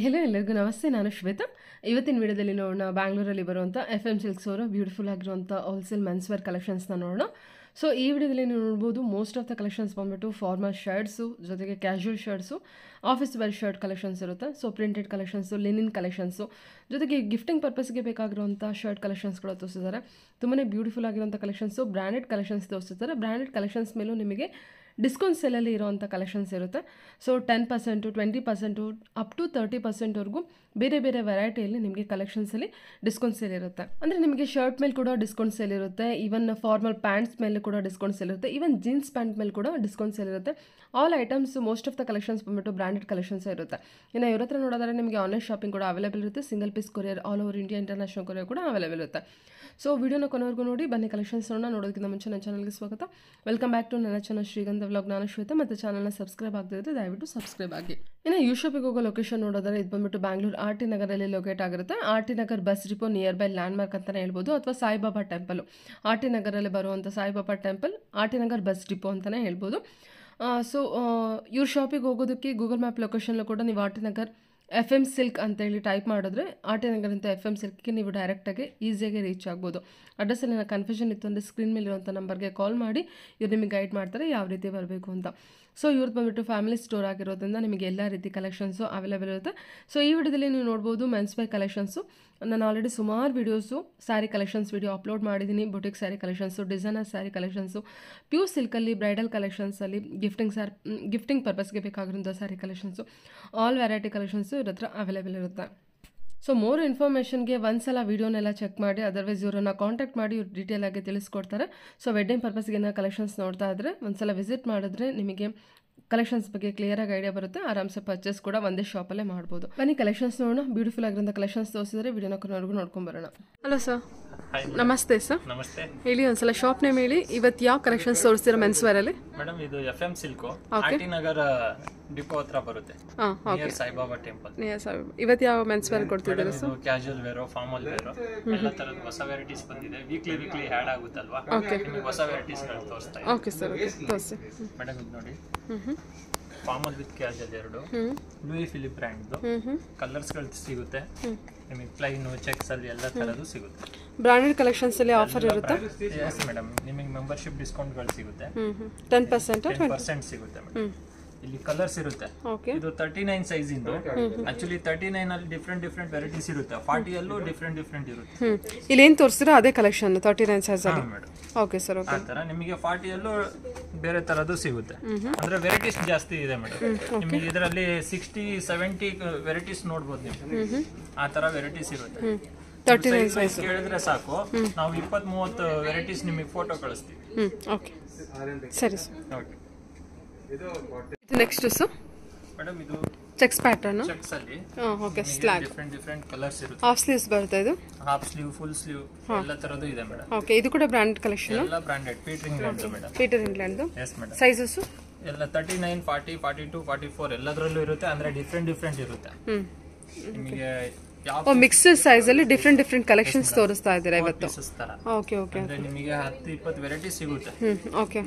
Hello ಎಲ್ಲರಿಗೂ ನಮಸ್ತೆ. ನಾನು ಶ್ವೇತಾ. ಇವತ್ತಿನ ವಿಡಿಯೋದಲ್ಲಿ ನೋಡೋಣ ಬ್ಯಾಂಗ್ಳೂರಲ್ಲಿ ಬರುವಂಥ FM ಸಿಲ್ಕ್ಸ್ ಅವರ ಬ್ಯೂಟಿಫುಲ್ ಆಗಿರುವಂಥ ಹೋಲ್ಸೇಲ್ ಮೆನ್ಸ್ವೇರ್ ಕಲೆಕ್ಷನ್ಸ್ನ ನೋಡೋಣ. ಸೊ ಈ ವಿಡಿಯೋದಲ್ಲಿ ನೀವು ನೋಡ್ಬೋದು ಮೋಸ್ಟ್ ಆಫ್ ದ ಕಲೆಕ್ಷನ್ಸ್ ಬಂದ್ಬಿಟ್ಟು ಫಾರ್ಮಲ್ ಶರ್ಟ್ಸು ಜೊತೆಗೆ casual shirts, office wear shirt collections ಇರುತ್ತೆ. So printed collections, linen collections, ಜೊತೆಗೆ ಗಿಫ್ಟಿಂಗ್ ಪರ್ಪಸ್ಗೆ ಬೇಕಾಗಿರುವಂಥ ಶರ್ಟ್ ಕಲೆಕ್ಷನ್ಸ್ಗಳು ತೋರಿಸಿದ್ದಾರೆ. ತುಂಬಾ ಬ್ಯೂಟಿಫುಲ್ ಆಗಿರುವಂಥ ಕಲೆಕ್ಷನ್ಸು, ಬ್ರ್ಯಾಂಡೆಡ್ ಕಲೆಕ್ಷನ್ಸ್ ತೋರಿಸಿದ್ದಾರೆ. ಬ್ರ್ಯಾಂಡೆಡ್ ಕಲೆಕ್ಷನ್ಸ್ ಮೇಲೂ ನಿಮಗೆ ಡಿಸ್ಕೌಂಟ್ ಸೇಲಲ್ಲಿ ಇರೋವಂಥ ಕಲೆಕ್ಷನ್ಸ್ ಇರುತ್ತೆ. ಸೊ 10%, 20%, ಅಪ್ ಟು 30%ವರೆಗೂ ಬೇರೆ ಬೇರೆ ವೆರೈಟಿಯಲ್ಲಿ ನಿಮಗೆ ಕಲೆಕ್ಷನ್ಸಲ್ಲಿ ಡಿಸ್ಕೌಂಟ್ ಸೇಲ್ ಇರುತ್ತೆ. ಅಂದರೆ ನಿಮಗೆ ಶರ್ಟ್ ಮೇಲೆ ಕೂಡ ಡಿಸ್ಕೌಂಟ್ ಸೇಲ್ ಇರುತ್ತೆ, ಈವನ್ ಫಾರ್ಮಲ್ ಪ್ಯಾಂಟ್ಸ್ ಮೇಲೆ ಕೂಡ ಡಿಸ್ಕೌಂಟ್ ಸೇಲ್ ಇರುತ್ತೆ, ಈವನ್ ಜೀನ್ಸ್ ಪ್ಯಾಂಟ್ ಮೇಲೆ ಕೂಡ ಡಿಸ್ಕೌಂಟ್ ಸೇಲ್ ಇರುತ್ತೆ. All items most of the collections ಬಂದ್ಬಿಟ್ಟು ಬ್ರ್ಯಾಂಡೆಡ್ ಕಲೆಕ್ಷನ್ಸ್ ಇರುತ್ತೆ. ಇನ್ನು ಇವ್ರ ಹತ್ರ ನೋಡೋದಾದ್ರೆ ನಿಮಗೆ ಆನ್ಲೈನ್ ಶಾಪಿಂಗ್ ಕೂಡ ಅವೈಲೇಬಲ್ ಇರುತ್ತೆ. Single piece courier, all over India international courier ಕೂಡ ಅವೈಲೇಬಲ್ ಇರುತ್ತೆ. ಸೊ ವಿಡಿಯೋನ ಕೊನೆವರೆಗೂ ನೋಡಿ. ಬನ್ನಿ ಕಲೆಕ್ಷನ್ಸ್ ನೋಡೋದಕ್ಕಿಂತ ಮುಂಚೆ ನನ್ನ ಚಾನಲ್ಗೆ ಸ್ವಾಗತ. ವೆಲ್ಕಮ್ ಬ್ಯಾಕ್ ಟು ನನ್ನ ಚಾನಲ್ ಶ್ರೀಗಂಧ ವ್ಲಾಗ್. ನಾನು ಶ್ವೇತಾ. ಮತ್ತು ಚಾನಲ್ನ ಸಬ್ಸ್ಕ್ರೈಬ್ ಆಗದಿದ್ರೆ ದಯವಿಟ್ಟು ಸಬ್ಸ್ಕ್ರೈಬ್ ಆಗಿ. ಇನ್ನು ಯು ಶಾಪಿಗೆ ಹೋಗೋ ಲೊಕೇಶನ್ ನೋಡೋದಾದ್ರೆ ಇದು ಬಂದ್ಬಿಟ್ಟು ಬ್ಯಾಂಗ್ಳೂರು RT ನಗರಲ್ಲಿ ಲೊಕೇಟ್ ಆಗಿರುತ್ತೆ. RT Nagar bus depot nearby landmark ಅಂತಲೇ ಹೇಳ್ಬೋದು, ಅಥವಾ ಸಾಯಿಬಾಬಾ ಟೆಂಪಲ್. RT ನಗರಲ್ಲಿ ಬರುವಂಥ Saibaba temple RT Nagar bus depot ಅಂತಲೇ ಹೇಳ್ಬೋದು. ಸೊ ಇವ್ರ ಶಾಪಿಗೆ ಹೋಗೋದಕ್ಕೆ ಗೂಗಲ್ ಮ್ಯಾಪ್ ಲೊಕೇಶನ್ಲು ಕೂಡ ನೀವು RT ನಗರ್ FM ಸಿಲ್ಕ್ ಅಂತೇಳಿ ಟೈಪ್ ಮಾಡಿದ್ರೆ RT ನಗರ್ ಅಂತ FM ಸಿಲ್ಕ್ಗೆ ನೀವು ಡೈರೆಕ್ಟಾಗಿ ಈಸಿಯಾಗಿ ರೀಚ್ ಆಗ್ಬೋದು. ಅಡ್ರೆಸ್ಸಲ್ಲಿ ನಾನು ಕನ್ಫ್ಯೂಷನ್ ಇತ್ತು ಅಂದರೆ ಸ್ಕ್ರೀನ್ ಮೇಲಿರುವಂಥ ನಂಬರ್ಗೆ ಕಾಲ್ ಮಾಡಿ ಇವ್ರು ನಿಮಗೆ ಗೈಡ್ ಮಾಡ್ತಾರೆ ಯಾವ ರೀತಿ ಬರಬೇಕು ಅಂತ. ಸೊ ಇವ್ರದ್ದು ಬಂದುಬಿಟ್ಟು ಫ್ಯಾಮಿಲಿ ಸ್ಟೋರ್ ಆಗಿರೋದ್ರಿಂದ ನಿಮಗೆ ಎಲ್ಲ ರೀತಿ ಕಲೆಕ್ಷನ್ಸು ಅವೈಲೇಬಲ್ ಇರುತ್ತೆ. ಸೊ ಈ ವಿಡಿಯೋದಲ್ಲಿ ನೀವು ನೋಡ್ಬೋದು ಮೆನ್ಸ್ವೇರ್ ಕಲೆಕ್ಷನ್ಸು. ನಾನು ಆಲ್ರೆಡಿ ಸುಮಾರು videos sari collections video upload ಮಾಡಿದ್ದೀನಿ. Boutique sari collections, designer sari collections, pure ಸಿಲ್ಕಲ್ಲಿ ಬ್ರೈಡಲ್ ಕಲೆಕ್ಷನ್ಸಲ್ಲಿ, ಗಿಫ್ಟಿಂಗ್ ಪರ್ಪಸ್ಗೆ ಬೇಕಾಗಿರೋಂಥ sari collections, all variety collections ಇವ್ರ ಹತ್ರ ಅವೈಲೇಬಲ್ ಇರುತ್ತೆ. ಸೊ ಮೋರ್ ಇನ್ಫಾರ್ಮೇಷನ್ಗೆ ಒಂದ್ಸಲ ವೀಡಿಯೋನೆಲ್ಲ ಚೆಕ್ ಮಾಡಿ, ಅದರ್ವೈಸ್ ಇವರನ್ನು ಕಾಂಟ್ಯಾಕ್ಟ್ ಮಾಡಿ ಇವ್ರು ಡೀಟೇಲ್ ಆಗಿ ತಿಳಿಸ್ಕೊಡ್ತಾರೆ. ಸೊ ವೆಡ್ಡಿಂಗ್ ಪರ್ಪಸ್ಗೆ ಕಲೆಕ್ಷನ್ಸ್ ನೋಡ್ತಾ ಇದ್ದರೆ ಒಂದ್ಸಲ ವಿಸಿಟ್ ಮಾಡಿದ್ರೆ ನಿಮಗೆ ಕಲೆಕ್ಷನ್ಸ್ ಬಗ್ಗೆ ಕ್ಲಿಯರಾಗಿ ಐಡಿಯಾ ಬರುತ್ತೆ. ಆರಾಮ್ಸೆ ಪರ್ಚೇಸ್ ಕೂಡ ಒಂದೇ ಶಾಪಲ್ಲೇ ಮಾಡ್ಬೋದು. ಬನ್ನಿ ಕಲೆಕ್ಷನ್ಸ್ ನೋಡೋಣ. ಬ್ಯೂಟಿಫುಲ್ ಆಗಿರೋಂಥ ಕಲೆಕ್ಷನ್ಸ್ ತೋರಿಸಿದ್ರೆ ವಿಡಿಯೋನ ಕೊನೆವರೆಗೂ ನೋಡ್ಕೊಂಡು ಬರೋಣ. ಹಲೋ ಸರ್, ನಮಸ್ತೆ ಸರ್. ನಮಸ್ತೆ. ಹೇಳಿ ಒಂದ್ಸಲ ಶಾಪ್ ನೇಮ್ ಹೇಳಿ. ಇವತ್ತು ಯಾವ ಕಲೆಕ್ಷನ್ಸ್ ತೋರಿಸ್ತೀರಾ ಮೆನ್ಸ್ವೇರ್ ಅಲ್ಲಿ? ಮೇಡಮ್ ಇದು FM silk RT Nagar depot ಹತ್ರ ಬರುತ್ತೆ, ನಿಯರ್ ಸಾಯಿಬಾಬಾ ಟೆಂಪಲ್. ಇವತ್ತು ಯಾವ ಮೆನ್ಸ್ವೇರ್ ಕೊಡ್ತಿದ್ದೀರಾ sir? Casual wear, formal wear, ಎಲ್ಲ ತರದ ಹೊಸ ವೆರೈಟೀಸ್ ಬಂದಿದೆ. ವೀಕ್ಲಿ ಹ್ಯಾಡ್ ಆಗುತ್ತಲ್ವಾ, ನಿಮಗೆ ಹೊಸ ವೆರೈಟೀಸ್ ಗಳು ತೋರಿಸ್ತಾ ಇದ್ದೀನಿ. ಓಕೆ ಸರ್, ಓಕೆ ತೋರಿಸಿ. ಮೇಡಮ್ ಇದು ನೋಡಿ, ಫಾರ್ಮಲ್ ವಿತ್ ಕ್ಯಾಶುವಲ್ ಎರಡು, ಲೂಯಿ ಫಿಲಿಪ್ ಬ್ರ್ಯಾಂಡ್ ಕಲರ್ಸ್ ಗಳು ಸಿಗುತ್ತೆ ನಿಮಗೆ. ಪ್ಲೈನ್, ಚೆಕ್ಸ್ ಅಲ್ಲಿ ಎಲ್ಲ ತರದ್ದು ಸಿಗುತ್ತೆ. ಬ್ರಾಂಡೆಡ್ ಕಲೆಕ್ಷನ್ಸ್ ಅಲ್ಲಿ ಆಫರ್ ಇರುತ್ತೆ? ಎಸ್ ಮೇಡಮ್, ನಿಮಗೆ ಮೆಂಬರ್ಶಿಪ್ ಡಿಸ್ಕೌಂಟ್ ಗಳು ಸಿಗುತ್ತೆ. 10% ಸಿಗುತ್ತೆ ಮೇಡಮ್. ಇಲ್ಲಿ ಕಲರ್ಸ್ ಇರುತ್ತೆ. ಇದು 39 ಸೈಜ್ ಇಂದು. ಆಕ್ಚುಲಿ 39 ಅಲ್ಲಿ ಡಿಫ್ರೆಂಟ್ ವೆರೈಟೀಸ್ ಇರುತ್ತೆ. 40 ಅಲ್ಲೂ ಡಿಫ್ರೆಂಟ್ ಇರುತ್ತೆ. ಇಲ್ಲಿ ಏನ್ ತೋರಿಸ್ತೀರಾ ಅದೇ ಕಲೆಕ್ಷನ್ 39 ಸೈಜ್ ಅಲ್ಲಿ? Okay sir, okay. ಆತರ ನಿಮಗೆ 40 ಅಲ್ಲೂ ಬೇರೆ ತರದ್ದು ಸಿಗುತ್ತೆ. ಅಂದ್ರೆ ವೆರೈಟೀಸ್ ಜಾಸ್ತಿ ಇದೆ ಮೇಡಮ್. ನಿಮಗೆ ಇದರಲ್ಲಿ 60-70 ವೆರೈಟೀಸ್ ನೋಡಬಹುದು ನೀವು. ಆ ತರ ವೆರೈಟೀಸ್ ಇರುತ್ತೆ. 39 ಸೈಜ್ ಕೇಳಿದ್ರೆ ಸಾಕು, ನಾವು 20-30 ವೆರೈಟೀಸ್ ನಿಮಗೆ ಫೋಟೋ ಕಳಿಸ್ತೀವಿ. ಓಕೆ ಸರಿ sir. Okay. Next sir madam ಇದು ಚೆಕ್ಸ್ ಪ್ಯಾಟರ್ನ್. ಚೆಕ್ಸ್ ಅಲ್ಲಿ ಓಕೆ, ಸ್ಲ್ಯಾಗ್ ಡಿಫ್ರೆಂಟ್ ಕಲರ್ಸ್ ಇರುತ್ತೆ. ಹಾಫ್ ಸ್ಲೀವ್ಸ್ ಬರುತ್ತೆ. ಇದು ಹಾಫ್ ಸ್ಲೀವ್, ಫುಲ್ ಸ್ಲೀವ್ ಎಲ್ಲ ತರದ್ದು ಇದೆ ಮೇಡಮ್. ಓಕೆ, ಇದು ಕೂಡ ಬ್ರಾಂಡೆಡ್ ಕಲೆಕ್ಷನ್? ಎಲ್ಲ branded. Peter England madam. Peter England. Yes madam. Sizes ಎಲ್ಲ 39, 40, 42, 44 ಎಲ್ಲದರಲ್ಲೂ ಇರುತ್ತೆ. ಅಂದ್ರೆ ಡಿಫ್ರೆಂಟ್ ಇರುತ್ತೆ. ನಿಮಗೆ ಯಾವ ಮಿಕ್ಸ್ ಸೈಜ್ ಅಲ್ಲಿ ಡಿಫ್ರೆಂಟ್ ಕಲೆಕ್ಷನ್ಸ್ ತೋರಿಸ್ತಾ ಇದ್ದೀರಾ ಇವತ್ತು? Okay okay. ಅಂದ್ರೆ ನಿಮಗೆ 10-20 ವೆರೈಟಿ ಸಿಗುತ್ತೆ. ಓಕೆ,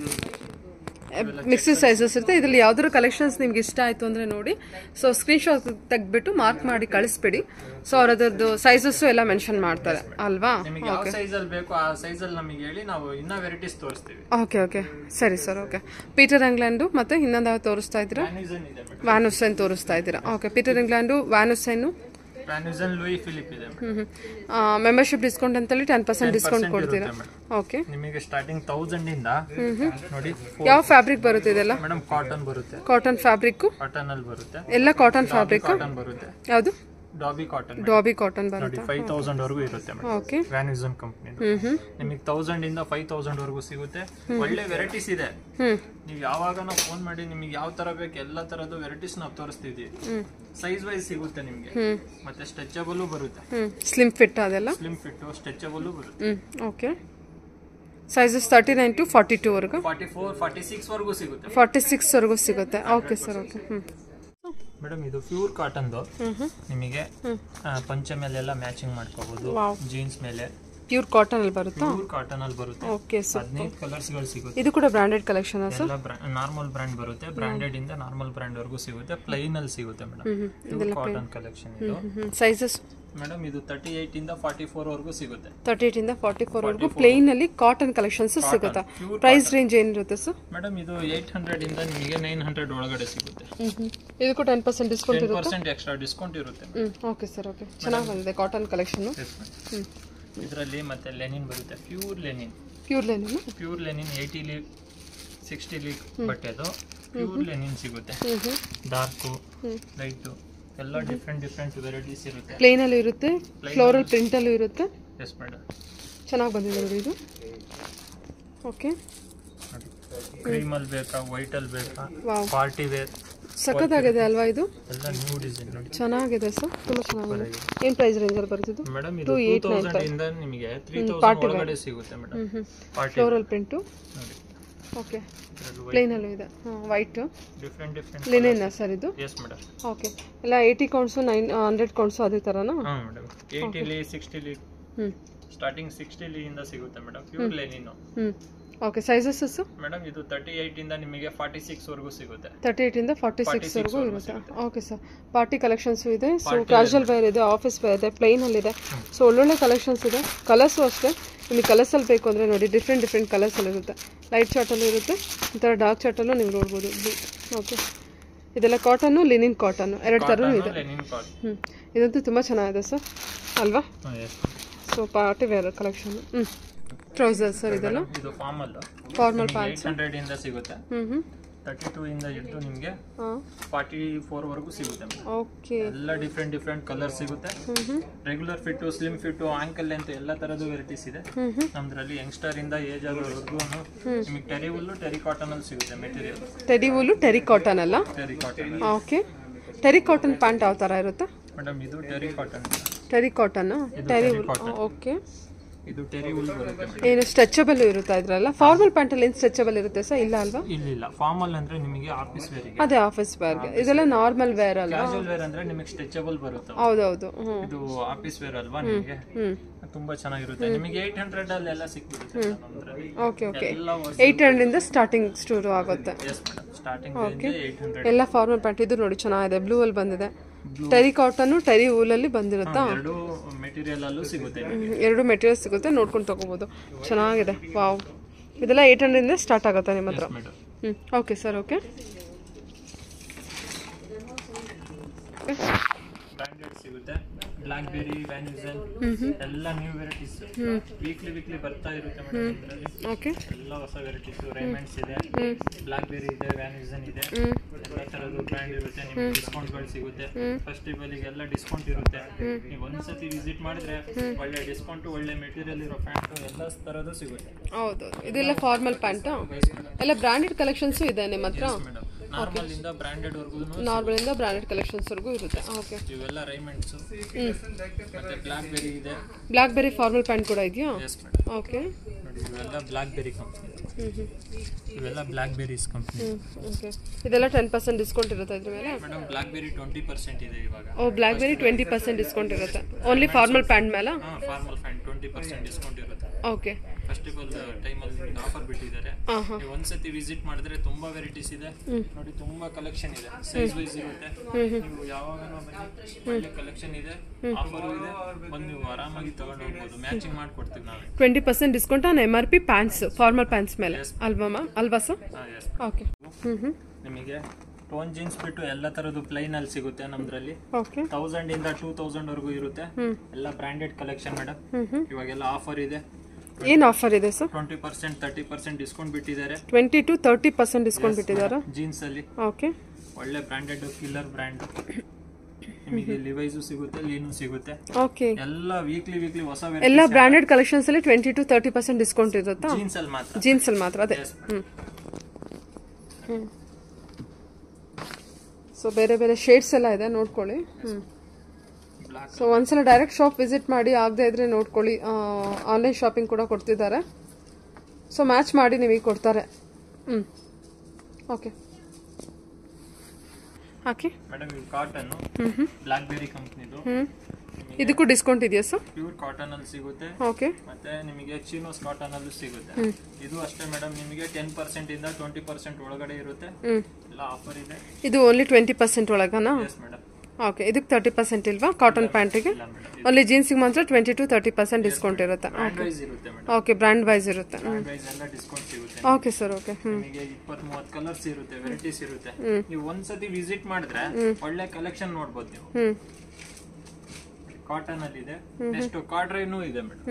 ಮಿಕ್ಸ್ ಸೈಜಸ್ ಇರುತ್ತೆ. ಇದರಲ್ಲಿ ಯಾವ್ದಾದ್ರು ಕಲೆಕ್ಷನ್ಸ್ ನಿಮ್ಗೆ ಇಷ್ಟ ಆಯ್ತು ಅಂದ್ರೆ ನೋಡಿ, ಸೊ ಸ್ಕ್ರೀನ್ ಶಾಟ್ ತೆಗೆದ್ಬಿಟ್ಟು ಮಾರ್ಕ್ ಮಾಡಿ ಕಳಿಸ್ಬಿಡಿ. ಸೊ ಅದರದ್ದು ಸೈಜಸ್ ಎಲ್ಲ ಮೆನ್ಷನ್ ಮಾಡ್ತಾರೆ ಅಲ್ವಾ? ನಿಮಗೆ ಯಾವ ಸೈಜ್ ಅಲ್ಲಿ ಬೇಕು ಆ ಸೈಜ್ ಅಲ್ಲಿ ನಮಗೆ ಹೇಳಿ, ನಾವು ಇನ್ನ ವೆರೈಟೀಸ್ ತೋರಿಸ್ತೀವಿ. ಓಕೆ ಓಕೆ, ಸರಿ ಸರ್. ಓಕೆ, ಪೀಟರ್ ಇಂಗ್ಲೆಂಡ್ ಮತ್ತೆ ಇನ್ನೊಂದು ಯಾವ ತೋರಿಸ್ತಾ ಇದ್ದೀರಾ? ವ್ಯಾನ್ ಹುಸೇನ್ ತೋರಿಸ್ತಾ ಇದ್ದೀರಾ? Okay, Peter England, Van Heusen, Louis Philippe ಇದೆ. ಮೆಂಬರ್ಶಿಪ್ ಡಿಸ್ಕೌಂಟ್ ಅಂತೇಳಿ 10% ಡಿಸ್ಕೌಂಟ್ ಕೊಡ್ತೀರಾ? ಓಕೆ. ನಿಮಗೆ ಸ್ಟಾರ್ಟಿಂಗ್ 1000 ಇಂದ ನೋಡಿ. ಯಾವ ಫ್ಯಾಬ್ರಿಕ್ ಬರುತ್ತೆ ಇದೆಲ್ಲ? ಮೇಡಮ್ ಕಾಟನ್ ಬರುತ್ತೆ. Cotton fabric? ಕಾಟನ್ ಅಲ್ಲಿ ಬರುತ್ತೆ ಎಲ್ಲ ಕಾಟನ್ ಫ್ಯಾಬ್ರಿಕ್ ಬರುತ್ತೆ. ಯಾವುದು? ಡಾಬಿ ಕಾಟನ್ ಬರುತ್ತೆ. 5000 ವರೆಗೂ ಇರುತ್ತೆ ಮೇಡಮ್. ಓಕೆ. ವ್ಯಾನಿಸನ್ ಕಂಪನಿ. ನಿಮಗೆ 1000 ಇಂದ 5000 ವರೆಗೂ ಸಿಗುತ್ತೆ. ಒಳ್ಳೆ ವೆರೈಟೀಸ್ ಇದೆ. ನೀವು ಯಾವಾಗ ಫೋನ್ ಮಾಡಿ ನಿಮಗೆ ಯಾವ ತರ ಬೇಕು ಎಲ್ಲ ತರದ್ದು ವೆರೈಟೀಸ್ ನಾವು ತೋರಿಸ್ತಿದೀವಿ. ಸೈಜ್ ವೈಸ್ ಸಿಗುತ್ತೆ ನಿಮಗೆ. ಮತ್ತೆ ಸ್ಟ್ರೆಚಬಲ್ ಬರುತ್ತೆ. ಸ್ಲಿಮ್ ಫಿಟ್ ಅದೆಲ್ಲ? ಸ್ಲಿಮ್ ಫಿಟ್, ಸ್ಟ್ರೆಚಬಲ್ ಬರುತ್ತೆ. ಓಕೆ. ಸೈಜಸ್ 39 to 42 ವರೆಗೂ? 44, 46 ವರೆಗೂ ಸಿಗುತ್ತೆ. 46 ವರೆಗೂ ಸಿಗುತ್ತೆ. Okay sir, okay. ಮೇಡಮ್ ಇದು ಪ್ಯೂರ್ ಕಾಟನ್ದು. ನಿಮಗೆ ಪಂಚೆ ಮೇಲೆಲ್ಲ ಮ್ಯಾಚಿಂಗ್ ಮಾಡ್ಕೋಬಹುದು. ಜೀನ್ಸ್ ಮೇಲೆ ಪ್ಯೂರ್ ಕಾಟನ್ ಅಲ್ಲಿ ಬರುತ್ತಾ? ಪ್ಯೂರ್ ಕಾಟನ್ ಅಲ್ಲಿ ಬರುತ್ತೆ. ಓಕೆ, 15 ಕಲರ್ಸ್ ಗಳು ಸಿಗುತ್ತೆ. ಇದು ಕೂಡ branded collection sir? Normal brand ಬರುತ್ತೆ, ಬ್ರಾಂಡೆಡ್ ಇಂದ ನಾರ್ಮಲ್ ಬ್ರಾಂಡ್ ವರೆಗೂ ಸಿಗುತ್ತೆ, ಪ್ಲೈನ್ ಅಲ್ಲಿ ಸಿಗುತ್ತೆ ಮೇಡಮ್. ಪ್ಯೂರ್ ಕಾಟನ್ ಕಲೆಕ್ಷನ್ ಇದು. ಸೈಜಸ್ ಮೇಡಮ್ ಇದು 38 ಇಂದ 44 ವರೆಗೂ ಸಿಗುತ್ತೆ. 38 ಇಂದ 44 ವರೆಗೂ ಪ್ಲೇನ್ ಅಲ್ಲಿ ಕಾಟನ್ ಕಲೆಕ್ಷನ್ಸ್ ಸಿಗುತ್ತೆ. ಪ್ರೈಸ್ ರೇಂಜ್ ಏನಿರುತ್ತೆ ಸರ್? ಮೇಡಮ್ ಇದು 800 ಇಂದ ನಿಮಗೆ 900 ಒಳಗಡೆ ಸಿಗುತ್ತೆ. ಇದಕ್ಕೂ 10% ಡಿಸ್ಕೌಂಟ್ ಇರುತ್ತೆ? 10% ಎಕ್ಸ್ಟ್ರಾ ಡಿಸ್ಕೌಂಟ್ ಇರುತ್ತೆ. Okay sir, okay. ಚೆನ್ನಾಗಿ ಬಂದಿದೆ ಕಾಟನ್ ಕಲೆಕ್ಷನ್. ಇದರಲ್ಲಿ ಮತ್ತೆ ಲೆನಿನ್ ಬರುತ್ತೆ, ಪ್ಯೂರ್ ಲೆನಿನ್. ಪ್ಯೂರ್ ಲೆನಿನ್ 80 ಲೀಗ್ 60 ಲೀಗ್ ಬಟ್ಟೆದು ಪ್ಯೂರ್ ಲೆನಿನ್ ಸಿಗುತ್ತೆ. ಡಾರ್ಕು, ಲೈಟು ಎಲ್ಲ ಡಿಫ್ರೆಂಟ್ ವೆರೈಟೀಸ್ ಇರುತ್ತೆ. ಪ್ಲೇನ್ ಅಲ್ಲಿ ಇರುತ್ತೆ, ಫ್ಲೋರಲ್ ಪ್ರಿಂಟ್ ಅಲ್ಲಿ ಇರುತ್ತೆ. ಎಸ್ ಮೇಡಮ್, ಚೆನ್ನಾಗಿ ಬಂದಿದೆ ನೋಡಿ ಇದು. ಓಕೆ, ಕ್ರೀಮ್ ಅಲ್ಲಿ ಬೇಕಾ, ವೈಟ್ ಅಲ್ಲಿ ಬೇಕಾ, ಪಾರ್ಟಿ ವೇರ್ ಸಖತ್ತಾಗಿದೆ ಅಲ್ವಾ ಇದು? ಎಲ್ಲ ನ್ಯೂ ಡಿಸೈನ್ ನೋಡಿ, ಚೆನ್ನಾಗಿದೆ ಸರ್, ತುಂಬಾ ಚೆನ್ನಾಗಿದೆ. ಏನು ಪ್ರೈಸ್ ರೇಂಜ್ ಅಲ್ಲಿ ಬರುತ್ತಿದ್ದು? ಮೇಡಮ್ ಇದು 2000 ಇಂದ ನಿಮಗೆ 3000 ಒಳಗಡೆ ಸಿಗುತ್ತೆ ಮೇಡಮ್. ಫ್ಲೋರಲ್ ಪ್ರಿಂಟ್ ನೋಡಿ. ಓಕೆ, ಪ್ಲೇನ್ ಅಲ್ಲೂ ಇದೆ, ವೈಟ್ ಡಿಫ್ರೆಂಟ್ ಲಿನೆನ್ ಸರ್ ಇದು? S madam. ಓಕೆ, ಎಲ್ಲ 80 ಕೌಂಟ್ಸ್ 100 ಕೌಂಟ್ಸ್ ಅದೇ ತರನಾ? ಹಾ ಮೇಡಮ್, 80 ಲಿ 60 ಲಿ ಸ್ಟಾರ್ಟಿಂಗ್ 60 ಲಿ ಇಂದ ಸಿಗುತ್ತೆ madam, pure Lenin. Okay, sizes sir? Madam ಇದು 38 ಇಂದ ನಿಮಗೆ 46 ವರೆಗೂ ಸಿಗುತ್ತೆ. 38 ಇಂದ 46 ವರೆಗೂ ಇರುತ್ತೆ. ಓಕೆ ಸರ್, ಪಾರ್ಟಿ ಕಲೆಕ್ಷನ್ಸ್ ಇದೆ, ಸೊ ಕ್ಯಾಶುವಲ್ ವೇರ್ ಇದೆ, ಆಫೀಸ್ ವೇರ್ ಇದೆ, ಪ್ಲೇನ್ ಅಲ್ಲಿ ಇದೆ, ಸೊ ಒಳ್ಳೊಳ್ಳೆ ಕಲೆಕ್ಷನ್ಸ್ ಇದೆ. ಕಲರ್ಸು ಅಷ್ಟೇ, ನಿಮಗೆ ಕಲರ್ಸ್ ಅಲ್ಲಿ ಬೇಕು ಅಂದ್ರೆ ನೋಡಿ, ಡಿಫ್ರೆಂಟ್ ಕಲರ್ಸ್ ಅಲ್ಲಿ ಇರುತ್ತೆ. ಲೈಟ್ ಚಾರ್ಟ್ ಅಲ್ಲಿ ಇರುತ್ತೆ, ಈ ತರ ಡಾರ್ಕ್ ಚಾರ್ಟ್ ಅಲ್ಲೂ ನೀವು ನೋಡ್ಬೋದು. ಓಕೆ, ಇದೆಲ್ಲ ಕಾಟನ್, ಲಿನಿನ್ ಕಾಟನ್ ಎರಡು ಥರನೂ ಇದೆ. ಇದಂತೂ ತುಂಬಾ ಚೆನ್ನಾಗಿದೆ ಸರ್ ಅಲ್ವಾ? So party wear collection. Trouser sir ಇದೆಲ್ಲ? ಇದು ಫಾರ್ಮಲ್ ಪ್ಯಾಂಟ್ಸ್ 800 ಇಂದ ಸಿಗುತ್ತೆ. 32 ಇಂದ ಹಿಡಿದು ನಿಮಗೆ 44 ವರೆಗೂ ಸಿಗುತ್ತೆ. ಓಕೆ, ಎಲ್ಲ ಡಿಫ್ರೆಂಟ್ ಕಲರ್ ಸಿಗುತ್ತೆ. Regular fit, slim fit, ankle length ಎಲ್ಲ ತರದ್ದು ವೆರೈಟೀಸ್ ಇದೆ ನಮ್ದ್ರಲ್ಲಿ. ಯಂಗ್ಸ್ಟರ್ ಇಂದ ಏಜ್ ಆಗೋವರೆಗೂ ನಿಮಗೆ ಟೆರಿ ವುಲ್, ಟೆರಿ ಕಾಟನ್ ಅಲ್ಲಿ ಸಿಗುತ್ತೆ material. Terry wool, terry cotton ಅಲ್ಲ? Terry cotton. Okay, terry cotton pant ಯಾವ ತರ ಇರುತ್ತೆ ಮೇಡಮ್? ಇದು terry cotton. Terry cotton, terry wool. Okay, ಇದು ಟೆರಿ ವುಲ್ ಬರುತ್ತೆ. ಏನು ಸ್ಟ್ರೆಚಬಲ್ ಇರುತ್ತಾ ಇದ್ರಲ್ಲ? ಫಾರ್ಮಲ್ ಪ್ಯಾಂಟ್ ಅಲ್ಲಿ ಏನು ಸ್ಟ್ರೆಚಬಲ್ ಇರುತ್ತೆ ಸರ್? ಇಲ್ಲ ಅಲ್ವಾ? ಇಲ್ಲ, ಫಾರ್ಮಲ್ ಅಂದ್ರೆ ನಿಮಗೆ ಆಫೀಸ್ ವೇರ್ ಗೆ. ಅದೇ ಆಫೀಸ್ ವೇರ್ ಗೆ, ಇದೆಲ್ಲ ನಾರ್ಮಲ್ ವೇರ್ ಅಲ್ವಾ? ಕ್ಯಾಶುವಲ್ ವೇರ್ ಅಂದ್ರೆ ನಿಮಗೆ ಸ್ಟ್ರೆಚಬಲ್ ಬರುತ್ತೆ. ಹೌದೌದು. ಇದು ಆಫೀಸ್ ವೇರ್ ಅಲ್ವಾ, ನಿಮಗೆ ತುಂಬಾ ಚೆನ್ನಾಗಿರುತ್ತೆ. ನಿಮಗೆ 800 ಅಲ್ಲಿ ಎಲ್ಲ ಸಿಕ್ಬಿಡುತ್ತೆ ನಮ್ಮದ್ರಲ್ಲಿ. ಓಕೆ, 800 ಇಂದ ಸ್ಟಾರ್ಟಿಂಗ್ ಶುರು ಆಗುತ್ತೆ. Yes madam, starting range 800. ಎಲ್ಲ ಫಾರ್ಮಲ್ ಪ್ಯಾಂಟ್. ಇದು ನೋಡಿ ಚೆನ್ನಾಗಿದೆ, ಬ್ಲೂ ಅಲ್ಲಿ ಬಂದಿದೆ. ಟೆರಿ ಕಾಟನ್, ಟೆರಿ ವೂಲ್ ಅಲ್ಲಿ ಬಂದಿರುತ್ತಾ? ಎರಡು ಮೆಟೀರಿಯಲ್ ಅಲ್ಲೂ ಸಿಗುತ್ತೆ. ಎರಡು ಮೆಟೀರಿಯಲ್ ಸಿಗುತ್ತೆ, ನೋಡ್ಕೊಂಡು ತಗೋಬಹುದು. ಚೆನ್ನಾಗಿದೆ. ವಾವ್, ಇದೆಲ್ಲ 800 ಇಂದ ಸ್ಟಾರ್ಟ್ ಆಗುತ್ತೆ ನಿಮ್ಮ ಹತ್ರ? Okay sir, okay. ಬ್ರಾಂಡೆಡ್ ಸಿಗುತ್ತೆ, ಬ್ಲಾಕ್ ಬೆರಿ, ವ್ಯಾನ್ಯೂಸನ್ ಎಲ್ಲ ನ್ಯೂ ವೆರೈಟೀಸ್ ವೀಕ್ಲಿ ಬರ್ತಾ ಇರುತ್ತೆ ಮೇಡಮ್ ಇದರಲ್ಲಿ. ಓಕೆ, ಎಲ್ಲ ಹೊಸ ವೆರೈಟೀಸ್. ರೈಮಂಡ್ಸ್ ಇದೆ, ಬ್ಲಾಕ್ ಬೆರಿ ಇದೆ, ವ್ಯಾನ್ಯೂಸನ್ ಇದೆ, ಎಲ್ಲ ತರದ್ದು ಬ್ರ್ಯಾಂಡ್ ಇರುತ್ತೆ. ನಿಮಗೆ ಡಿಸ್ಕೌಂಟ್ಗಳು ಸಿಗುತ್ತೆ. ಫೆಸ್ಟಿವಲ್ ಗೆಲ್ಲ ಡಿಸ್ಕೌಂಟ್ ಇರುತ್ತೆ. ನೀವು ಒಂದ್ಸತಿ ವಿಸಿಟ್ ಮಾಡಿದ್ರೆ ಒಳ್ಳೆ ಡಿಸ್ಕೌಂಟ್, ಒಳ್ಳೆ ಮೆಟೀರಿಯಲ್ ಇರೋ ಪ್ಯಾಂಟ್ ಎಲ್ಲ ತರದ್ದು ಸಿಗುತ್ತೆ. ಹೌದು, ಇದೆಲ್ಲ ಫಾರ್ಮಲ್ ಪ್ಯಾಂಟ್ ಎಲ್ಲ ಬ್ರಾಂಡೆಡ್ ಕಲೆಕ್ಷನ್ಸ್ ಇದೆ ನಿಮ್ಮ ಹತ್ರ? ನಾರ್ಮಲ್ ಇಂದ ಬ್ರಾಂಡೆಡ್ ವರ್ಗೂ, ನಾರ್ಮಲ್ ಇಂದ ಬ್ರಾಂಡೆಡ್ ಕಲೆಕ್ಷನ್ಸ್ ವರ್ಗೂ ಇರುತ್ತೆ. ಓಕೆ, ಇವೆಲ್ಲ ರೈಮಂಡ್ಸ್ ಮತ್ತೆ ಬ್ಲಾಕ್ ಬೆರಿ ಇದೆ. ಬ್ಲಾಕ್ ಬೆರಿ ಫಾರ್ಮಲ್ ಪ್ಯಾಂಟ್ ಕೂಡ ಇದೆಯಾ? S madam. ಓಕೆ, ನೋಡಿ ಇವೆಲ್ಲ ಬ್ಲಾಕ್ ಬೆರಿ ಕಂಪನಿ. ಇವೆಲ್ಲ ಬ್ಲಾಕ್ ಬೆರೀಸ್ ಕಂಪನಿ. ಓಕೆ, ಇದೆಲ್ಲ 10% ಡಿಸ್ಕೌಂಟ್ ಇರುತ್ತೆ ಇದ್ರ ಮೇಲೆ? ಮೇಡಮ್ ಬ್ಲಾಕ್ ಬೆರಿ 20% ಇದೆ ಇವಾಗ. ಓ, ಬ್ಲಾಕ್ ಬೆರಿ 20% ಡಿಸ್ಕೌಂಟ್ ಇರುತ್ತೆ ಓನ್ಲಿ ಫಾರ್ಮಲ್ ಪ್ಯಾಂಟ್ ಮೇಲೆ? ಫಾರ್ಮಲ್ ಪ್ಯಾಂಟ್ 20% ಡಿಸ್ಕೌಂಟ್ ಇರುತ್ತೆ. ಓಕೆ, ಫೆಸ್ಟಿವಲ್ ಟೈಮ್ ಅಲ್ಲಿ ಆಫರ್ ಬಿಟ್ಟಿದ್ದಾರೆ. ನೀವು ಒಂದ್ಸತಿ ವಿಸಿಟ್ ಮಾಡಿದ್ರೆ ತುಂಬಾ ವೆರೈಟೀಸ್ ಇದೆ ನೋಡಿ, ತುಂಬಾ ಕಲೆಕ್ಷನ್ ಇದೆ. ಸೈಜ್ ವೈಸ್ ಇರುತ್ತೆ. ನೀವು ಯಾವಾಗ ಬನ್ನಿ, ಒಳ್ಳೆ ಕಲೆಕ್ಷನ್ ಇದೆ, ಆಫರ್ ಇದೆ, ಬಂದು ನೀವು ಆರಾಮಾಗಿ ತಗೊಂಡು ಹೋಗ್ಬೋದು. ಮ್ಯಾಚಿಂಗ್ ಮಾಡ್ಕೊಡ್ತೀವಿ ನಾವೇ. 20% discount on MRP pants, formal pants ಮೇಲೆ ಅಲ್ವಾ ಸರ್? ಓಕೆ, ನಿಮಗೆ ಟೋನ್ ಜೀನ್ಸ್ ಬಿಟ್ಟು ಎಲ್ಲ ತರದ್ದು ಪ್ಲೈನ್ ಅಲ್ಲಿ ಸಿಗುತ್ತೆ ನಮ್ದ್ರಲ್ಲಿ. 1000 ಇಂದ 2000 ವರೆಗೂ ಇರುತ್ತೆ. ಎಲ್ಲ ಬ್ರಾಂಡೆಡ್ ಕಲೆಕ್ಷನ್ ಮೇಡಮ್. ಇವಾಗೆಲ್ಲ ಆಫರ್ ಇದೆ. ಏನು ಆಫರ್ ಇದೆ ಸರ್? 20% 30% ಡಿಸ್ಕೌಂಟ್ ಬಿಟ್ಟಿದ್ದಾರೆ. 20 to 30% ಡಿಸ್ಕೌಂಟ್ ಬಿಟ್ಟಿದ್ದಾರೆ ಜೀನ್ಸ್ ಅಲ್ಲಿ. ಓಕೆ, ಒಳ್ಳೆ ಬ್ರಾಂಡೆಡ್ ಕಿಲ್ಲರ್ ಬ್ರಾಂಡ್. ನಿಮಗೆ ಲಿವೈಸು ಸಿಗುತ್ತೆ, ಲೀನು ಸಿಗುತ್ತೆ. ಓಕೆ, ಎಲ್ಲ ವೀಕ್ಲಿ ಹೊಸ ಎಲ್ಲ ಬ್ರಾಂಡೆಡ್ ಕಲೆಕ್ಷನ್ಸ್ ಅಲ್ಲಿ 20 to 30% ಡಿಸ್ಕೌಂಟ್ ಇರುತ್ತಾ? ಜೀನ್ಸ್ ಅಲ್ಲಿ ಮಾತ್ರ. ಜೀನ್ಸ್ ಅಲ್ಲಿ ಮಾತ್ರ, ಅದೇ. ಸೊ ಬೇರೆ ಬೇರೆ ಶೇಡ್ಸ್ ಎಲ್ಲ ಇದೆ, ನೋಡ್ಕೊಳ್ಳಿ. ಸೊ ಒಂದ್ಸಲ ಡೈರೆಕ್ಟ್ ಶಾಪ್ ವಿಸಿಟ್ ಮಾಡಿ, ಆಗದೆ ಇದ್ರೆ ನೋಡ್ಕೊಳ್ಳಿ. ಆನ್ಲೈನ್ ಶಾಪಿಂಗ್ ಕೂಡ ಕೊಡ್ತಿದ್ದಾರೆ, ಸೊ ಮ್ಯಾಚ್ ಮಾಡಿ ನಿಮಗೆ ಕೊಡ್ತಾರೆ. ಓಕೆ, ಮೇಡಮ್ ಇದು ಕಾಟನ್ ಬ್ಲಾಕ್ ಬೆರಿ ಕಂಪನಿದು ಇದಕ್ಕೂ ಡಿಸ್ಕೌಂಟ್ ಇದೆಯಾ ಸರ್? ಪ್ಯೂರ್ ಕಾಟನ್ ಅಲ್ಲಿ ಸಿಗುತ್ತೆ. ಓಕೆ. ಮತ್ತೆ ನಿಮಗೆ ಚಿನೋಸ್ ಕಾಟನ್ ಅಲ್ಲೂ ಸಿಗುತ್ತೆ. ಇದು ಅಷ್ಟೇ ಮೇಡಮ್, ನಿಮಗೆ 10% ಇಂದ 20% ಒಳಗಡೆ ಇರುತ್ತೆ. ಎಲ್ಲ ಆಫರ್ ಇದೆ. ಇದು ಓನ್ಲಿ 20% ಒಳಗನಾ? Yes madam. ಓಕೆ. ಇದಕ್ಕೆ 30% ಇಲ್ವಾ ಕಾಟನ್ ಪ್ಯಾಂಟಿಗೆ? ಓನ್ಲಿ ಜೀನ್ಸ್ಗೆ ಮಾತ್ರ 20 to 30% ಡಿಸ್ಕೌಂಟ್ ಇರುತ್ತೆ. ಓಕೆ, ಬ್ರ್ಯಾಂಡ್ ವೈಸ್ ಇರುತ್ತೆ. Okay sir. ಓಕೆ. ನಿಮಗೆ 20-30 ಕಲರ್ಸ್ ಇರುತ್ತೆ, ವೆರೈಟೀಸ್ ಇರುತ್ತೆ. ನೀವು ಒಂದ್ಸತಿ ವಿಸಿಟ್ ಮಾಡಿದ್ರೆ ಒಳ್ಳೆ ಕಲೆಕ್ಷನ್ ನೋಡಬಹುದು ನೀವು. ಕಾಟನ್ ಅಲ್ಲಿ ಇದೆ. ನೆಕ್ಸ್ಟ್ ಕಾರ್ಡ್ರೈನು ಇದೆ ಮೇಡಮ್.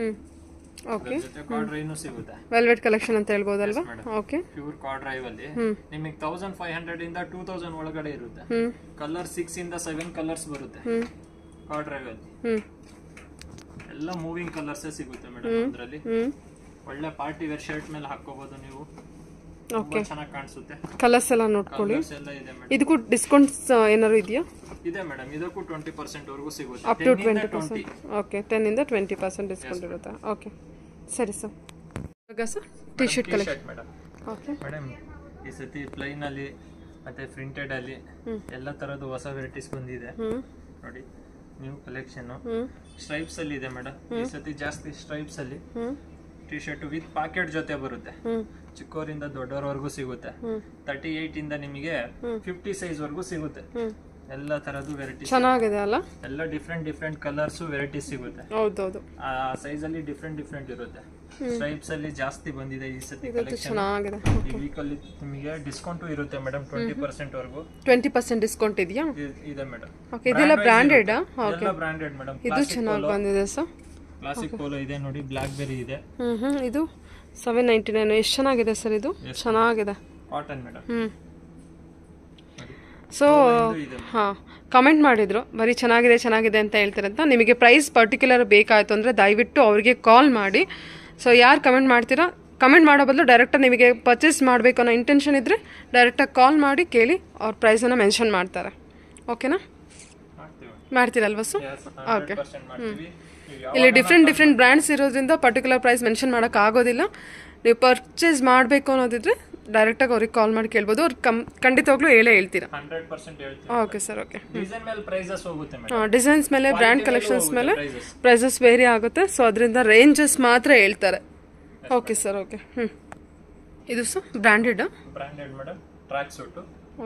ಓಕೆ. ಕಾರ್ಡ್ರೈನು ಸಿಗುತ್ತೆ. ವೆಲ್ವೆಟ್ ಕಲೆಕ್ಷನ್ ಅಂತ ಹೇಳ್ಬೋದಲ್ವಾ? ಓಕೆ. ಪ್ಯೂರ್ ಕಾರ್ಡ್ರೈವ್ ಅಲ್ಲಿ ನಿಮಗೆ 1500 ಇಂದ 2000 ಒಳಗಡೆ ಇರುತ್ತೆ. ಕಲರ್ 6 ಇಂದ 7 ಕಲರ್ಸ್ ಬರುತ್ತೆ ಕಾರ್ಡ್ರೈವ್ ಅಲ್ಲಿ. ಎಲ್ಲ ಮೂವಿಂಗ್ ಕಲರ್ಸ್ ಸಿಗುತ್ತೆ ಮೇಡಮ್. ಅದರಲ್ಲಿ ಒಳ್ಳೆ ಪಾರ್ಟಿ ವೇರ್ ಶರ್ಟ್ ಮೇಲೆ ಹಾಕೋಬಹುದು ನೀವು. ಓಕೆ. ಚೆನ್ನಾಗಿ ಕಾಣಿಸುತ್ತೆ. ಕಲರ್ಸ್ ಎಲ್ಲ ನೋಡ್ಕೊಳ್ಳಿ. ಎಲ್ಲ ಇದೆ ಮೇಡಮ್. ಇದಕ್ಕೂ ಡಿಸ್ಕೌಂಟ್ಸ್ ಏನಾದ್ರು ಇದೆಯಾ? ಇದೆ ಮೇಡಮ್. ಇದಕ್ಕೂ 20% ವರೆಗೂ ಸಿಗುತ್ತೆ. Up to 20%. ಓಕೆ. 10 ಇಂದ 20% ಡಿಸ್ಕೌಂಟ್ ಇರುತ್ತೆ. ಓಕೆ, ಸರಿ ಸರ್. ಇವಾಗ sir T shirt collection madam. Okay madam, ಈ ಸತಿ ಪ್ಲೈನ್ ಅಲ್ಲಿ ಮತ್ತೆ ಪ್ರಿಂಟೆಡ್ ಅಲ್ಲಿ ಎಲ್ಲ ತರದ್ದು ಹೊಸ ವೆರೈಟೀಸ್ ಬಂದಿದೆ ನೋಡಿ. ನ್ಯೂ ಕಲೆಕ್ಷನ್ ಸ್ಟ್ರೈಪ್ಸ್ ಅಲ್ಲಿ ಇದೆ ಮೇಡಮ್. ಈ ಸತಿ ಜಾಸ್ತಿ ಸ್ಟ್ರೈಪ್ಸ್ ಅಲ್ಲಿ ಟಿ ಶರ್ಟ್ ವಿತ್ ಪಾಕೆಟ್ ಜೊತೆ ಬರುತ್ತೆ. ಚಿಕ್ಕವರಿಂದ ದೊಡ್ಡವರವರೆಗೂ ಸಿಗುತ್ತೆ. 38 ಇಂದ ನಿಮಗೆ 50 ಸೈಜ್ ವರೆಗೂ ಸಿಗುತ್ತೆ. ಎಲ್ಲ ತರದ್ದು ವೆರೈಟಿ ಚೆನ್ನಾಗಿದೆ ಅಲ್ಲ? ಎಲ್ಲ ಡಿಫ್ರೆಂಟ್ ಕಲರ್ಸ್ ವೆರೈಟೀಸ್ ಸಿಗುತ್ತೆ. ಹೌದೌದು. ಆ ಸೈಜ್ ಅಲ್ಲಿ ಡಿಫ್ರೆಂಟ್ ಇರುತ್ತೆ. ಸ್ಟ್ರೈಪ್ಸ್ ಅಲ್ಲಿ ಜಾಸ್ತಿ ಬಂದಿದೆ ಈ ಸತಿ ಕಲೆಕ್ಷನ್. ಚೆನ್ನಾಗಿದೆ. ಈ ವೀಕ್ ಅಲ್ಲಿ ನಿಮಗೆ ಡಿಸ್ಕೌಂಟ್ ಇರುತ್ತೆ ಮೇಡಮ್. 20% ವರೆಗೂ 20% ಡಿಸ್ಕೌಂಟ್ ಇದೆಯಾ? ಇದೆ ಮೇಡಮ್. ಓಕೆ. ಇದೆಲ್ಲ ಬ್ರಾಂಡೆಡ್? ಓಕೆ, ಎಲ್ಲ ಬ್ರಾಂಡೆಡ್ ಮೇಡಮ್. ಇದು ಚೆನ್ನಾಗಿ ಬಂದಿದೆ ಸರ್. ಕ್ಲಾಸಿಕ್ ಪೋಲೋ ಇದೆ ನೋಡಿ. ಬ್ಲಾಕ್ ಬೆರಿ ಇದೆ. ಇದು 799. ಎಷ್ಟು ಚೆನ್ನಾಗಿದೆ ಸರ್ ಇದು. ಚೆನ್ನಾಗಿದೆ. Cotton madam. ಸೊ ಹಾಂ, ಕಮೆಂಟ್ ಮಾಡಿದ್ರು ಬರೀ ಚೆನ್ನಾಗಿದೆ ಅಂತ ಹೇಳ್ತೀರಂತ. ನಿಮಗೆ ಪ್ರೈಸ್ ಪರ್ಟಿಕ್ಯುಲರ್ ಬೇಕಾಯಿತು ಅಂದರೆ ದಯವಿಟ್ಟು ಅವರಿಗೆ ಕಾಲ್ ಮಾಡಿ. ಸೊ ಯಾರು ಕಮೆಂಟ್ ಮಾಡ್ತೀರಾ, ಕಮೆಂಟ್ ಮಾಡೋ ಬದಲು ಡೈರೆಕ್ಟಾಗಿ ನಿಮಗೆ ಪರ್ಚೇಸ್ ಮಾಡಬೇಕು ಅನ್ನೋ ಇಂಟೆನ್ಷನ್ ಇದ್ದರೆ ಡೈರೆಕ್ಟಾಗಿ ಕಾಲ್ ಮಾಡಿ ಕೇಳಿ, ಅವ್ರ ಪ್ರೈಸನ್ನು ಮೆನ್ಷನ್ ಮಾಡ್ತಾರೆ. ಓಕೆನಾ? ಮಾಡ್ತೀರಲ್ವ ಸರ್? ಓಕೆ. ಇಲ್ಲಿ ಡಿಫ್ರೆಂಟ್ ಬ್ರ್ಯಾಂಡ್ಸ್ ಇರೋದ್ರಿಂದ ಪರ್ಟಿಕ್ಯುಲರ್ ಪ್ರೈಸ್ ಮೆನ್ಷನ್ ಮಾಡೋಕ್ಕಾಗೋದಿಲ್ಲ. ನೀವು ಪರ್ಚೇಸ್ ಮಾಡಬೇಕು ಅನ್ನೋದಿದ್ರೆ ಡೈರೆಕ್ಟಾಗಿ ಅವ್ರಿಗೆ ಕಾಲ್ ಮಾಡಿ ಕೇಳ್ಬೋದು. ಅವ್ರು ಖಂಡಿತವಾಗ್ಲೂ ಹೇಳ್ತೀರಾ? 100% ಹೇಳ್ತೀನಿ. Okay sir. ಓಕೆ. ಡಿಸೈನ್ ಮೇಲೆ ಪ್ರೈಸಸ್ ಹೋಗುತ್ತೆ ಮೇಡಮ್. ಡಿಸೈನ್ಸ್ ಮೇಲೆ, ಬ್ರ್ಯಾಂಡ್ ಕಲೆಕ್ಷನ್ಸ್ ಮೇಲೆ ಪ್ರೈಸಸ್ ವೇರಿ ಆಗುತ್ತೆ. ಸೊ ಅದರಿಂದ ರೇಂಜಸ್ ಮಾತ್ರ ಹೇಳ್ತಾರೆ. Okay sir. ಓಕೆ. ಇದು sir branded madam. Track suit.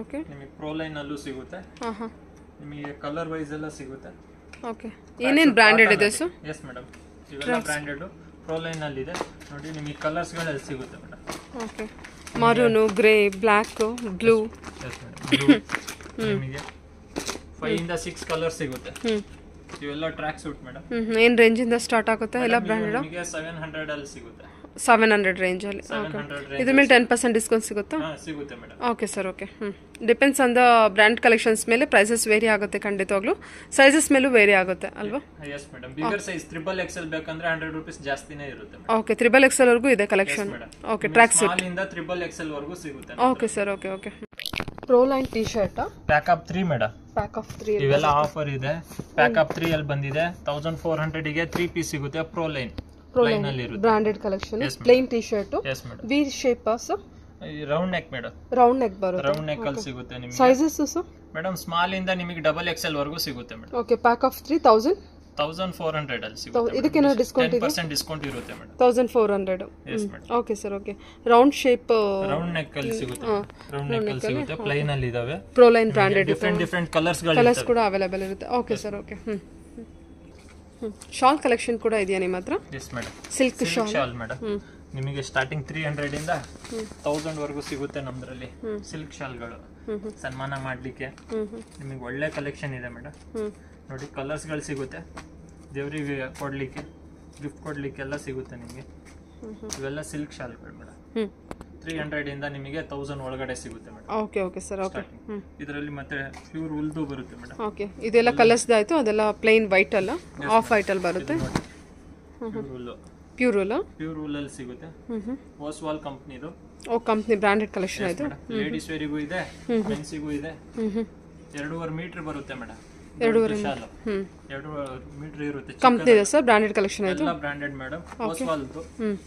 Okay. ನಿಮಗೆ ಪ್ರೋ ಲೈನ್ ಅಲ್ಲೂ ಸಿಗುತ್ತೆ. ನಿಮಗೆ ಕಲರ್ ವೈಸ್ ಎಲ್ಲ ಸಿಗುತ್ತೆ. ಓಕೆ. ಏನೇನು ಬ್ರ್ಯಾಂಡೆಡ್ ಇದೆ ಸರ್? ಎಸ್ ಮೇಡಮ್, ಇವೆಲ್ಲ ಬ್ರ್ಯಾಂಡೆಡ್. ಪ್ರೋ ಲೈನ್ ಅಲ್ಲಿ ಇದೆ ನೋಡಿ. ನಿಮಗೆ ಕಲರ್ಸ್ ಗಳು ಸಿಗುತ್ತೆ madam. Okay. Maroon, grey, black, blue. Yes madam. ನಿಮಗೆ 5 ಇಂದ 6 ಕಲರ್ ಸಿಗುತ್ತೆ. ಇವೆಲ್ಲ ಟ್ರ್ಯಾಕ್ ಸೂಟ್ ಮೇಡಮ್. ಏನು ರೇಂಜ್ ಇಂದ ಸ್ಟಾರ್ಟ್ ಆಗುತ್ತೆ? ಎಲ್ಲ ಬ್ರ್ಯಾಂಡೆಡ್. ನಿಮಗೆ 700 ಅಲ್ಲಿ ಸಿಗುತ್ತೆ. 700 ರೇಂಜ್ ಅಲ್ಲಿ. ಇದ್ರ ಮೇಲೆ 10% ಡಿಸ್ಕೌಂಟ್ ಸಿಗುತ್ತಾ? ಸಿಗುತ್ತೆ madam. Okay sir. Okay. Depends on the brand collections ಮೇಲೆ ಪ್ರೈಸಸ್ ವೇರಿ ಆಗುತ್ತೆ ಖಂಡಿತವಾಗ್ಲೂ. ಸೈಜಸ್ ಮೇಲೂ ವೇರಿ ಆಗುತ್ತೆ ಅಲ್ವಾ? Yes madam. Bigger size XXL ಬೇಕಂದ್ರೆ 100 ರೂಪೀಸ್ ಜಾಸ್ತಿನೇ ಇರುತ್ತೆ. ಓಕೆ. XXL ವರೆಗೂ ಇದೆ collection. Okay. Track suit small ಇಂದ XXL ವರೆಗೂ ಸಿಗುತ್ತೆ. Okay sir. Okay. Okay. Proline T shirt pack of 3 madam. Pack of 3 ಇವೆಲ್ಲ ಆಫರ್ ಇದೆ. ಪ್ಯಾಕ್ ಆಫ್ 3 ಅಲ್ಲಿ ಬಂದಿದೆ. 1400 ಗೆ 3 ಪೀಸ್ ಸಿಗುತ್ತೆ. ಪ್ರೋ ಲೈನ್ ಅಲ್ಲಿ ಇರುತ್ತೆ. Branded collection. Plain T shirt. Yes madam. V shape sir. Round neck madam. Round neck ಬರುತ್ತೆ. Round neck ಅಲ್ಲಿ ಸಿಗುತ್ತೆ ನಿಮಗೆ. ಸೈಜಸ್ ಸರ್ ಮೇಡಮ್ ಸ್ಮಾಲ್ ಇಂದ ನಿಮಗೆ XXL ವರೆಗೂ ಸಿಗುತ್ತೆ ಮೇಡಮ್. ಓಕೆ. ಪ್ಯಾಕ್ ಆಫ್ 3 1400 ಅಲ್ಲಿ ಸಿಗುತ್ತೆ. ಇದಕ್ಕೆ ಡಿಸ್ಕೌಂಟ್ ಇದೆ? 10% ಡಿಸ್ಕೌಂಟ್ ಇರುತ್ತೆ madam. 1400. Yes madam. Okay sir. Okay. Round shape round neck ಅಲ್ಲಿ ಸಿಗುತ್ತೆ. ರೌಂಡ್ ನೆಕ್ ಅಲ್ಲಿ ಸಿಗುತ್ತೆ. ಪ್ಲೇನ್ ಅಲ್ಲಿ ಇದಾವೆ. Proline branded. Different colours ಕೂಡ ಅವೈಲೇಬಲ್ ಇರುತ್ತೆ. Okay sir. Okay. Shawl collection ಕೂಡ ಇದೆಯಾ ನಿಮ್ಮ ಹತ್ರ? Yes madam. Silk shawl madam. ನಿಮಗೆ ಸ್ಟಾರ್ಟಿಂಗ್ 300 ಇಂದ 1000 ವರೆಗೂ ಸಿಗುತ್ತೆ ನಮ್ದ್ರಲ್ಲಿ. ಸಿಲ್ಕ್ ಶಾಲ್ಗಳು ಸನ್ಮಾನ ಮಾಡ್ಲಿಕ್ಕೆ ನಿಮಗೆ ಒಳ್ಳೆ ಕಲೆಕ್ಷನ್ ಇದೆ ಮೇಡಮ್. ನೋಡಿ ಕಲರ್ಸ್ ಗಳು ಸಿಗುತ್ತೆ. ದೇವರಿಗೆ ಕೊಡ್ಲಿಕ್ಕೆ, ಗಿಫ್ಟ್ ಕೊಡ್ಲಿಕ್ಕೆಲ್ಲ ಸಿಗುತ್ತೆ ನಿಮಗೆ. ಇವೆಲ್ಲ ಸಿಲ್ಕ್ ಶಾಲ್ಗಳು ಮೇಡಮ್. 300 ಇಂದ ನಿಮಗೆ 1000 ಒಳಗಡೆ ಸಿಗುತ್ತೆ madam. Okay. Okay sir. Okay. ಇದರಲ್ಲಿ ಮತ್ತೆ ಪ್ಯೂರ್ ಉಲ್ದು ಬರುತ್ತೆ ಮೇಡಮ್. ಓಕೆ. ಇದೆಲ್ಲ ಕಲರ್ಸ್ ಆಯ್ತು. ಅದೆಲ್ಲ ಪ್ಲೇನ್ ವೈಟ್ ಅಲ್ಲ, ಆಫ್ ವೈಟ್ ಅಲ್ಲಿ ಬರುತ್ತೆ. ಪ್ಯೂರ್ ಉಲ್ ಅಲ್ಲಿ ಸಿಗುತ್ತೆ. ಓಸ್ವಾಲ್ ಕಂಪನಿದು. ಓ ಕಂಪನಿ ಬ್ರಾಂಡೆಡ್ ಕಲೆಕ್ಷನ್ ಆಯ್ತು. ಲೇಡೀಸ್ ವೇರಿಗೂ ಇದೆ, ಮೆನ್ಸಿಗೂ ಇದೆ. 2.5 ಮೀಟರ್ ಬರುತ್ತೆ ಮೇಡಮ್. 2.5 ಶಾಲು 2 ಮೀಟರ್ ಇರುತ್ತೆ. ಕಂಪ್ನಿ ಇದೆ ಸರ್, ಬ್ರಾಂಡೆಡ್ ಕಲೆಕ್ಷನ್ ಇದು. ಎಲ್ಲ ಬ್ರಾಂಡೆಡ್ ಮೇಡಮ್. ಓಸ್ವಾಲ್ದು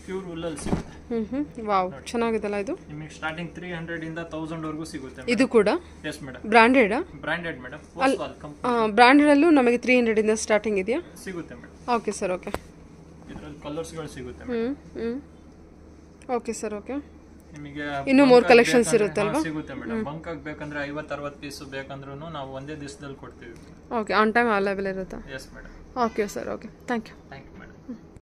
ಪ್ಯೂರ್ ವುಲ್ಲಲ್ಲಿ ಸಿಗುತ್ತೆ. ವಾವ್, ಚೆನ್ನಾಗಿದೆಲ್ಲ ಇದು. ನಿಮಗೆ ಸ್ಟಾರ್ಟಿಂಗ್ 300 ಇಂದ 1000 ವರೆಗೂ ಸಿಗುತ್ತೆ. ಇದು ಕೂಡ yes madam, branded. Branded madam. Oswal company branded ಅಲ್ಲೂ ನಮಗೆ 300 ಇಂದ ಸ್ಟಾರ್ಟಿಂಗ್ ಇದೆಯಾ? ಸಿಗುತ್ತೆ ಮೇಡಮ್. Okay sir, okay. ಇದರಲ್ಲಿ ಕಲರ್ಸ್ಗಳು ಸಿಗುತ್ತೆ. Okay sir, okay. ನಿಮಗೆ ಇನ್ನೂ ಮೋರ್ ಕಲೆಕ್ಷನ್ಸ್ ಇರುತ್ತಲ್ವಾ? ಸಿಗುತ್ತೆ ಮೇಡಮ್. ಬಂಕ್ ಬೇಕಂದ್ರೆ 50-60 ಪೀಸ್ ಬೇಕಂದ್ರೂ ನಾವು ಒಂದೇ ದಿವಸದಲ್ಲಿ ಕೊಡ್ತೀವಿ. ಓಕೆ, ಆನ್ ಟೈಮ್ ಅವೈಲೇಬಲ್ ಇರುತ್ತಾ? Yes madam. Okay sir, okay, thank you.